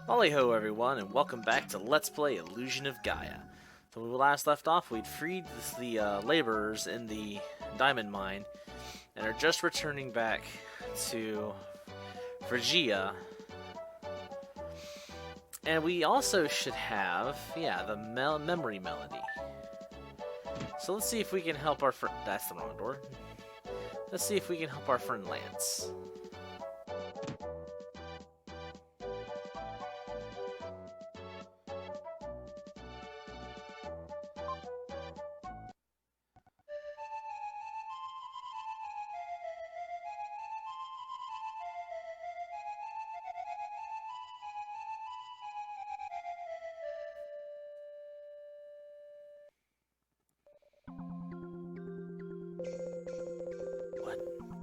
Lali-ho everyone, and welcome back to Let's Play Illusion of Gaia. So when we last left off, we'd freed the laborers in the diamond mine, and are just returning back to Freejia. And we also should have, the memory melody. So let's see if we can help our friend. That's the wrong door. Let's see if we can help our friend Lance.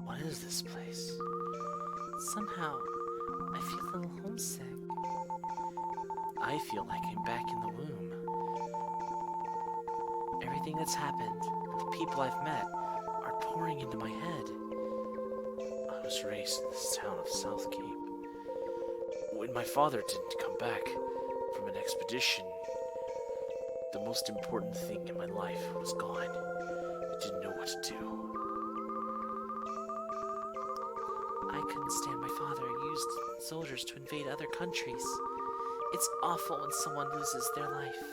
What is this place? Somehow, I feel a little homesick. I feel like I'm back in the womb. Everything that's happened, the people I've met, are pouring into my head. I was raised in this town of South Cape. When my father didn't come back from an expedition, the most important thing in my life was gone. I didn't know what to do. I couldn't stand my father used soldiers to invade other countries. It's awful when someone loses their life.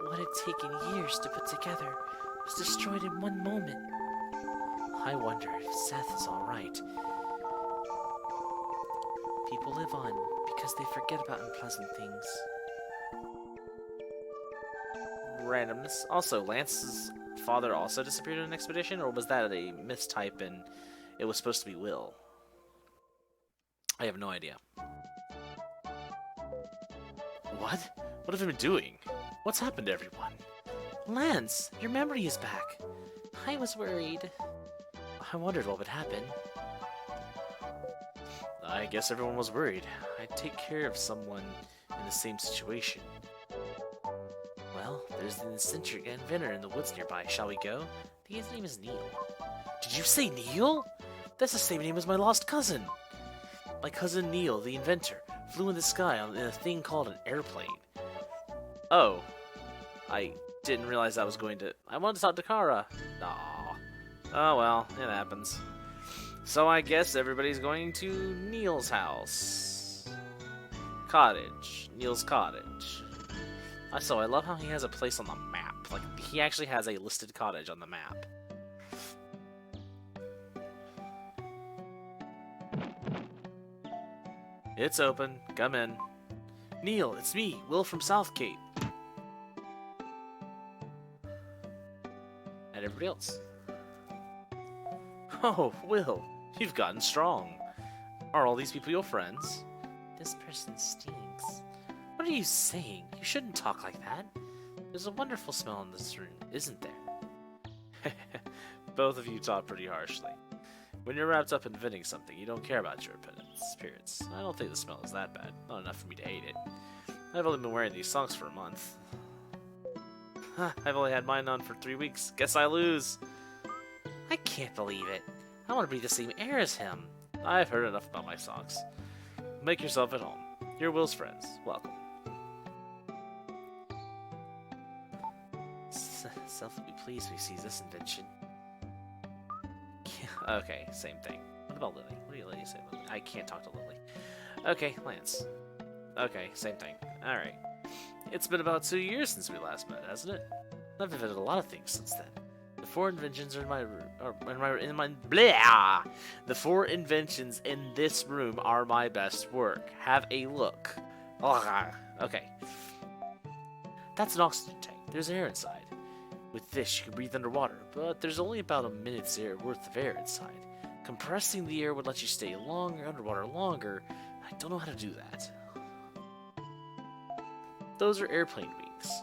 What had taken years to put together was destroyed in one moment. I wonder if Seth is alright. People live on because they forget about unpleasant things. Randomness. Also, Lance's father also disappeared in an expedition, or was that a mistype and it was supposed to be Will? I have no idea. What? What have you been doing? What's happened to everyone? Lance, your memory is back. I was worried. I wondered what would happen. I guess everyone was worried. I'd take care of someone in the same situation. Well, there's an eccentric inventor in the woods nearby. Shall we go? His name is Neil. Did you say Neil? That's the same name as my lost cousin. My cousin Neil, the inventor, flew in the sky in a thing called an airplane. Oh. I didn't realize I was going to... I wanted to talk to Kara. Aw. Oh well, it happens. So I guess everybody's going to Neil's house. Cottage. Neil's cottage. So I love how he has a place on the map. Like, he actually has a listed cottage on the map. It's open. Come in. Neil, it's me, Will from South Cape. And everybody else. Oh, Will, you've gotten strong. Are all these people your friends? This person stinks. What are you saying? You shouldn't talk like that. There's a wonderful smell in this room, isn't there? Both of you talk pretty harshly. When you're wrapped up in inventing something, you don't care about your appearance. I don't think the smell is that bad. Not enough for me to hate it. I've only been wearing these socks for a month. I've only had mine on for 3 weeks. Guess I lose. I can't believe it. I want to breathe the same air as him. I've heard enough about my socks. Make yourself at home. You're Will's friends. Welcome. Seth will be pleased when he sees this invention. Okay, same thing. What about Lily? What do you ladies say, Lily? I can't talk to Lily. Okay, Lance. Okay, same thing. Alright. It's been about 2 years since we last met, hasn't it? I've invented a lot of things since then. The 4 inventions are The 4 inventions in this room are my best work. Have a look. Okay. That's an oxygen tank. There's air inside. With this, you can breathe underwater, but there's only about a minute's worth of air inside. Compressing the air would let you stay underwater longer. I don't know how to do that. Those are airplane wings.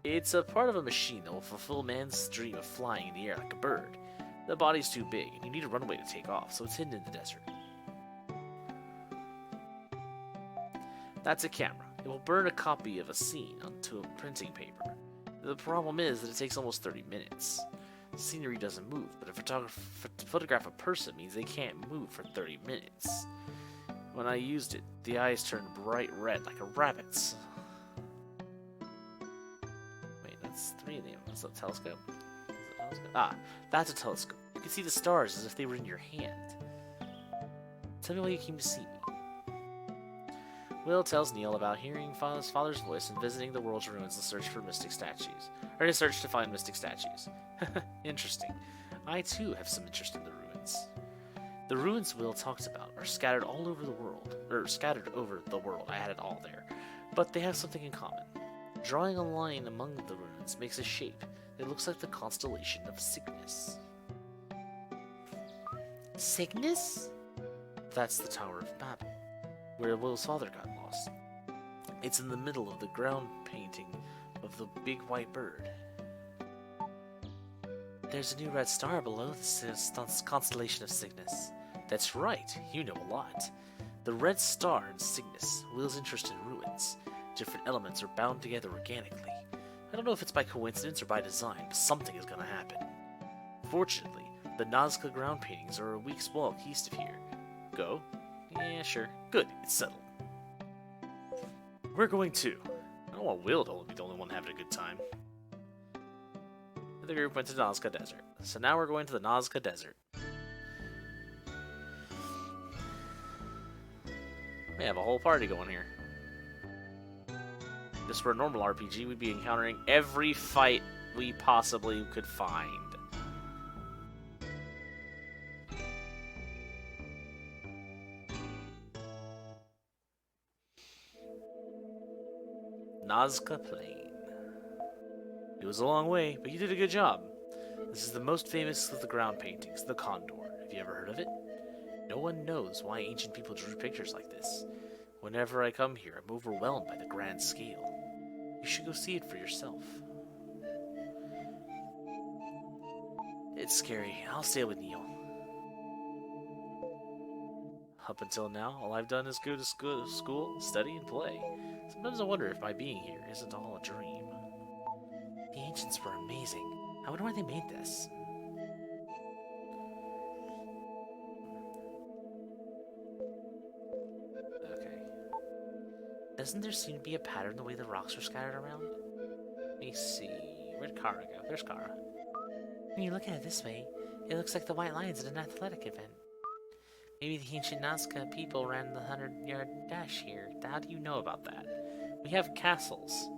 It's a part of a machine that will fulfill man's dream of flying in the air like a bird. The body's too big, and you need a runway to take off, so it's hidden in the desert. That's a camera. It will burn a copy of a scene onto a printing paper. The problem is that it takes almost 30 minutes. Scenery doesn't move, but to photograph a person means they can't move for 30 minutes. When I used it, the eyes turned bright red like a rabbit's. Wait, that's 3 of them. What's that, telescope? Is it a telescope? Ah, that's a telescope. You can see the stars as if they were in your hand. Tell me why you came to see me. Will tells Neil about hearing his father's voice and visiting the world's ruins in search for mystic statues. Or in search to find mystic statues. Interesting. I too have some interest in the ruins. The ruins Will talks about are scattered all over the world. Scattered over the world. I had it all there. But they have something in common. Drawing a line among the ruins makes a shape that looks like the constellation of Cygnus. Cygnus? That's the Tower of Babel, where Will's father got lost. It's in the middle of the ground painting of the big white bird. There's a new red star below the constellation of Cygnus. That's right, you know a lot. The red star in Cygnus, Will's interest in ruins. Different elements are bound together organically. I don't know if it's by coincidence or by design, but something is going to happen. Fortunately, the Nazca ground paintings are a week's walk east of here. Go? Yeah, sure. Good, it's settled. We're going too. I don't want Will to be the only one having a good time. The group went to Nazca Desert. So now we're going to the Nazca Desert. We have a whole party going here. If this were a normal RPG, we'd be encountering every fight we possibly could find. Nazca Plain. It was a long way, but you did a good job. This is the most famous of the ground paintings, the Condor. Have you ever heard of it? No one knows why ancient people drew pictures like this. Whenever I come here, I'm overwhelmed by the grand scale. You should go see it for yourself. It's scary. I'll stay with Neil. Up until now, all I've done is go to school, study, and play. Sometimes I wonder if my being here isn't all a dream. The ancients were amazing. I wonder why they made this. Okay. Doesn't there seem to be a pattern the way the rocks are scattered around? Let me see. Where'd Kara go? There's Kara. When you look at it this way, it looks like the white lions at an athletic event. Maybe the ancient Nazca people ran the 100-yard dash here. How do you know about that? We have castles.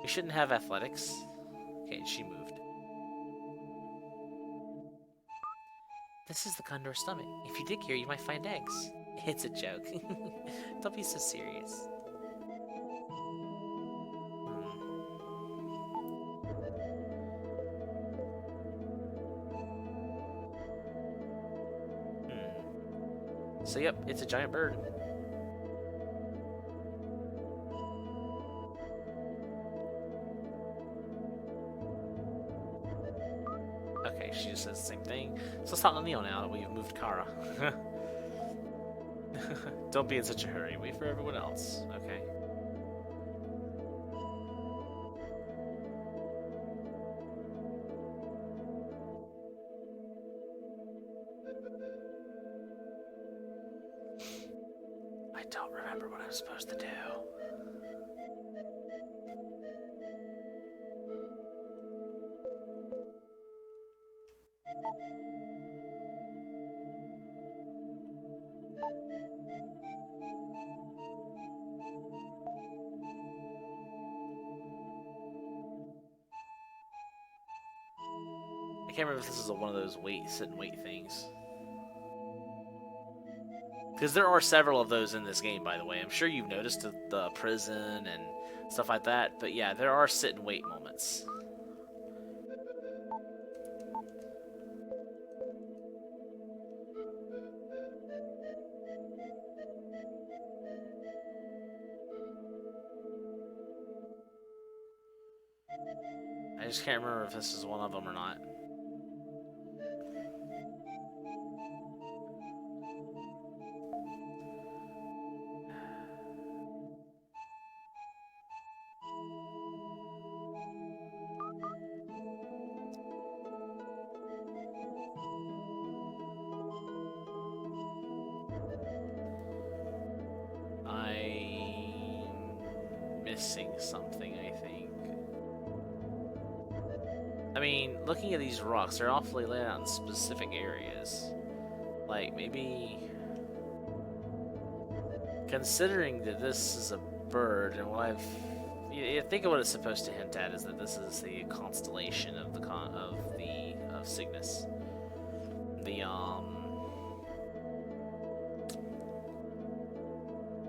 We shouldn't have athletics. Okay, she moved. This is the Condor's stomach. If you dig here, you might find eggs. It's a joke. Don't be so serious. So yep, it's a giant bird. Okay, she just says the same thing. So let's talk to Neil now that we've moved Kara. Don't be in such a hurry. Wait for everyone else. Okay. I don't remember what I'm supposed to do. I can't remember if this is one of those sit and wait things. Because there are several of those in this game, by the way. I'm sure you've noticed the prison and stuff like that. But yeah, there are sit and wait moments. I just can't remember if this is one of them or not. missing something, I think. I mean, looking at these rocks, they're awfully laid out in specific areas. Like, maybe... Considering that this is a bird, and what I've... You think of what it's supposed to hint at is that this is the constellation of of Cygnus.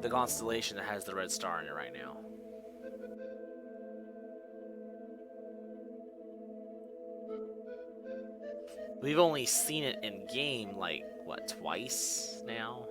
The constellation that has the red star in it right now. We've only seen it in game, like, what, twice now?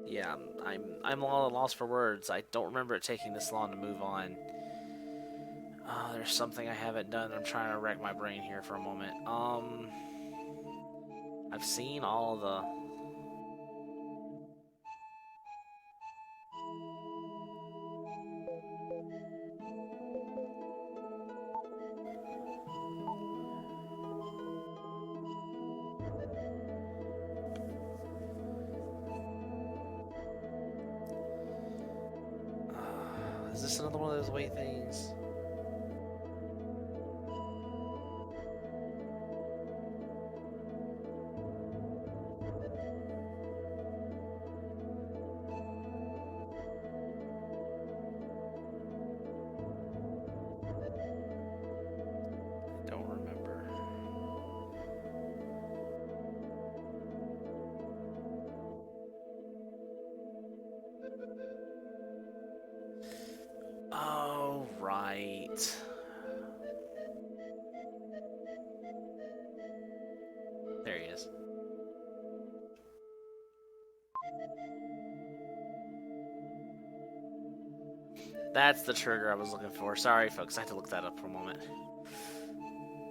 Yeah, I'm a little lost for words. I don't remember it taking this long to move on. There's something I haven't done. I'm trying to rack my brain here for a moment. I've seen all the... Is this another one of those weight things? Don't remember. Oh, right. There he is. That's the trigger I was looking for. Sorry, folks. I had to look that up for a moment.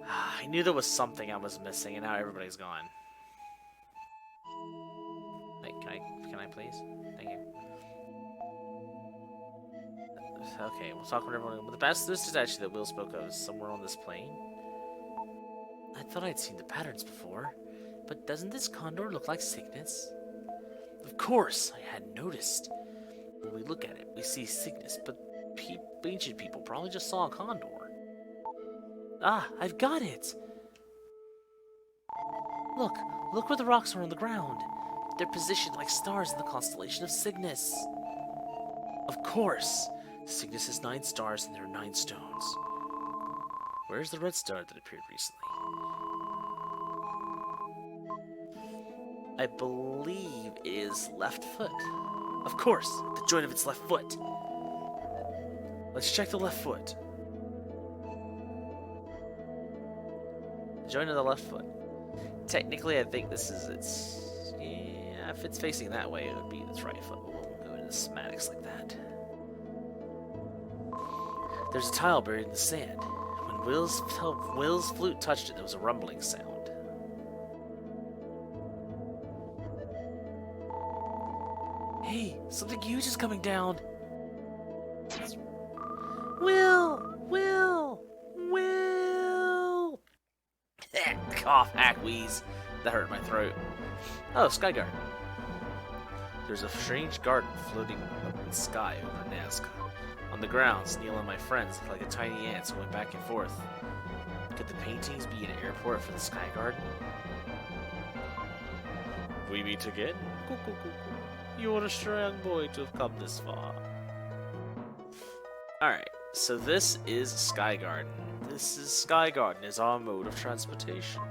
I knew there was something I was missing, and now everybody's gone. Wait, can I please? Thank you. Okay, we'll talk with everyone. The past this is actually that Will spoke of is somewhere on this plane. I thought I'd seen the patterns before, but doesn't this condor look like Cygnus? Of course, I hadn't noticed. When we look at it, we see Cygnus, but ancient people probably just saw a condor. Ah, I've got it! Look where the rocks are on the ground. They're positioned like stars in the constellation of Cygnus. Of course! Cygnus has 9 stars and there are 9 stones. Where's the red star that appeared recently? I believe it is left foot. Of course, the joint of its left foot. Let's check the left foot. The joint of the left foot. Technically, I think this is its... Yeah, if it's facing that way, it would be its right foot. But we won't go into schematics like that. There's a tile buried in the sand. When Will's flute touched it, there was a rumbling sound. Hey, something huge is coming down. Will! Cough, hack, wheeze. That hurt my throat. Oh, Sky Garden. There's a strange garden floating up in the sky over Nazca. On the grounds, Neil and my friends look like a tiny ants going back and forth. Could the paintings be an airport for the Sky Garden? We meet again? You're a strong boy to have come this far. Alright, so this is Sky Garden. Sky Garden is our mode of transportation.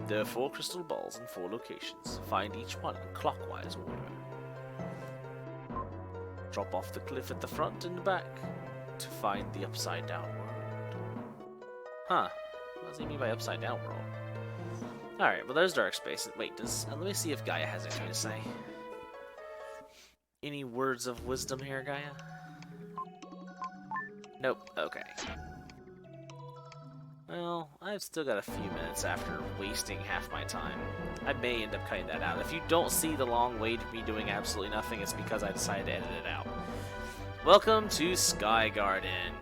There are 4 crystal balls in 4 locations. Find each one in clockwise order. Drop off the cliff at the front and the back to find the upside down world. Huh. What does he mean by upside down world? Alright, well there's dark space. Wait, let me see if Gaia has anything to say. Any words of wisdom here, Gaia? Nope, okay. Well, I've still got a few minutes after wasting half my time. I may end up cutting that out. If you don't see the long wait of me doing absolutely nothing, it's because I decided to edit it out. Welcome to Sky Garden.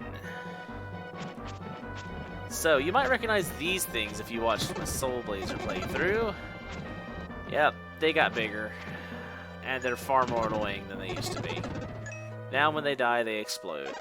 So, you might recognize these things if you watched my Soul Blazer playthrough. Yep, they got bigger. And they're far more annoying than they used to be. Now when they die, they explode.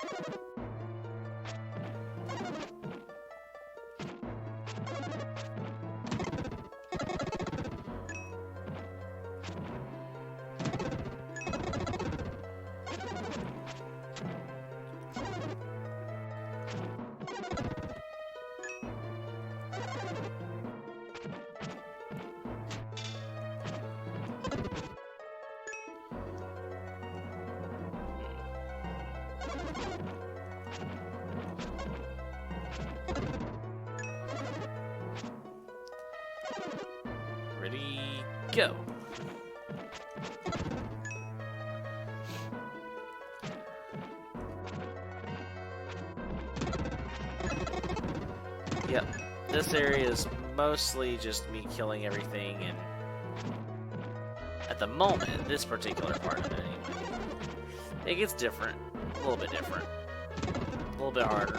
Ready, go. Yep, this area is mostly just me killing everything, and at the moment, this particular part of it anyway, it gets different, a little bit different, a little bit harder, a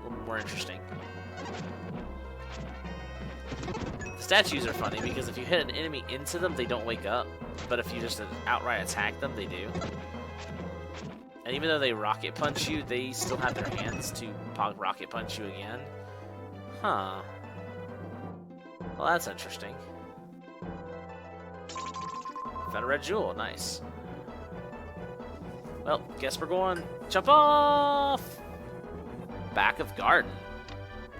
little more interesting. Statues are funny because if you hit an enemy into them, they don't wake up. But if you just outright attack them, they do. And even though they rocket punch you, they still have their hands to rocket punch you again. Huh. Well, that's interesting. Found a red jewel. Nice. Well, guess we're going. Jump off! Back of garden.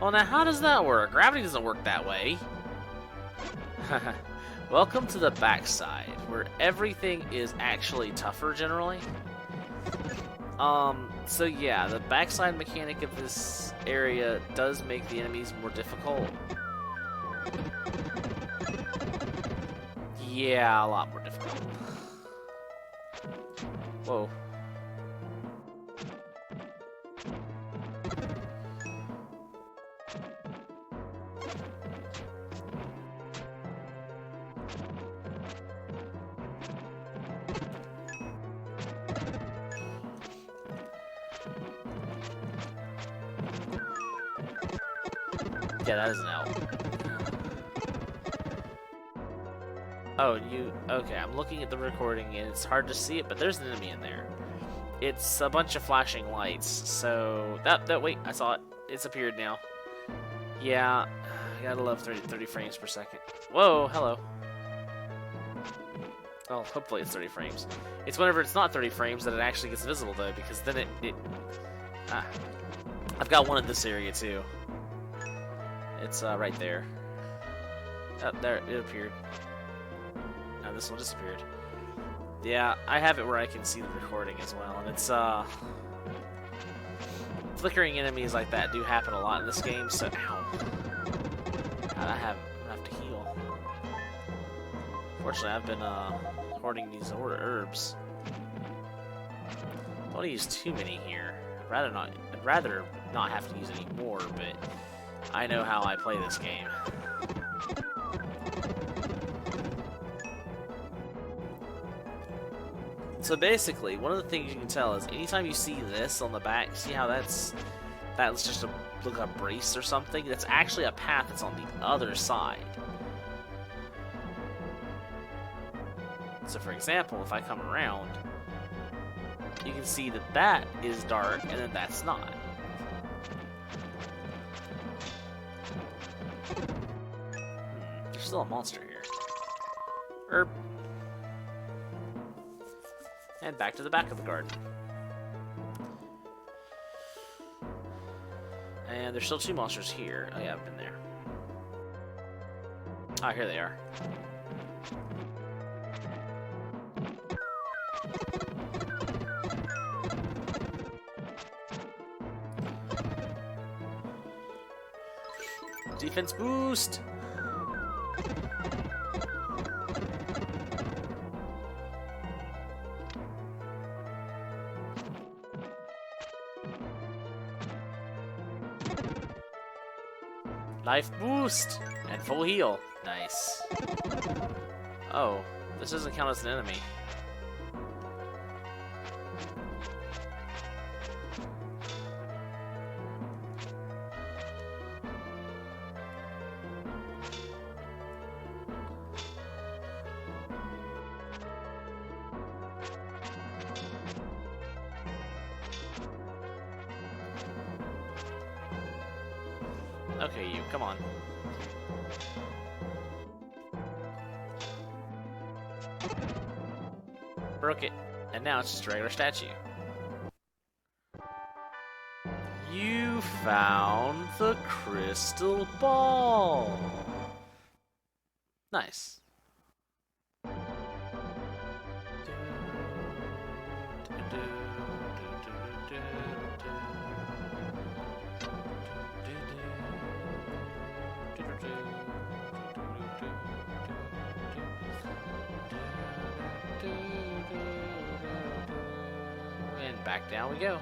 Well, now how does that work? Gravity doesn't work that way. Welcome to the backside, where everything is actually tougher generally. So yeah, the backside mechanic of this area does make the enemies more difficult. Yeah, a lot more difficult. Whoa. Yeah, that is an L. Oh, okay, I'm looking at the recording and it's hard to see it, but there's an enemy in there. It's a bunch of flashing lights, so... wait, I saw it. It's appeared now. Yeah, I gotta love 30 frames per second. Whoa, hello. Oh, hopefully it's 30 frames. It's whenever it's not 30 frames that it actually gets visible, though, because then I've got one in this area, too. It's right there. Oh, there, it appeared. Now this one disappeared. Yeah, I have it where I can see the recording as well, and it's flickering enemies like that do happen a lot in this game, so ow. God, I have to heal. Fortunately, I've been hoarding these herbs. I don't want to use too many here. I'd rather not have to use any more, but I know how I play this game. So basically, one of the things you can tell is anytime you see this on the back, see how that's just look like a brace or something? That's actually a path that's on the other side. So for example, if I come around, you can see that that is dark and then that's not. There's still a monster here. Herb. And back to the back of the garden. And there's still two monsters here. Oh yeah, I've been there. Ah, here they are. Defense boost! Life boost! And full heal. Nice. Oh, this doesn't count as an enemy. Okay, you, come on. Broke it. And now it's just a regular statue. You found the crystal ball. Nice. And back down we go.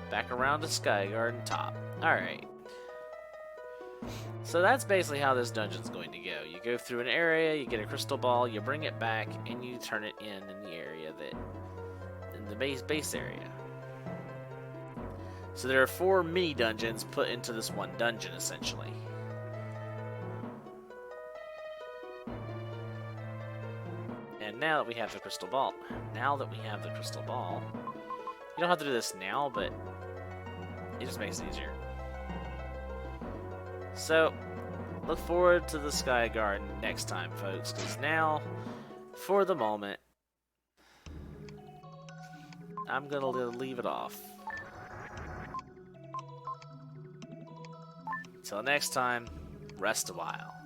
Back around to Sky Garden top. Alright. So that's basically how this dungeon's going to go. You go through an area, you get a crystal ball, you bring it back, and you turn it in the area in the base area. So there are 4 mini dungeons put into this one dungeon, essentially. And now that we have the crystal ball, you don't have to do this now, but it just makes it easier. So, look forward to the Sky Garden next time, folks, because now, for the moment, I'm gonna leave it off. Until next time, rest a while.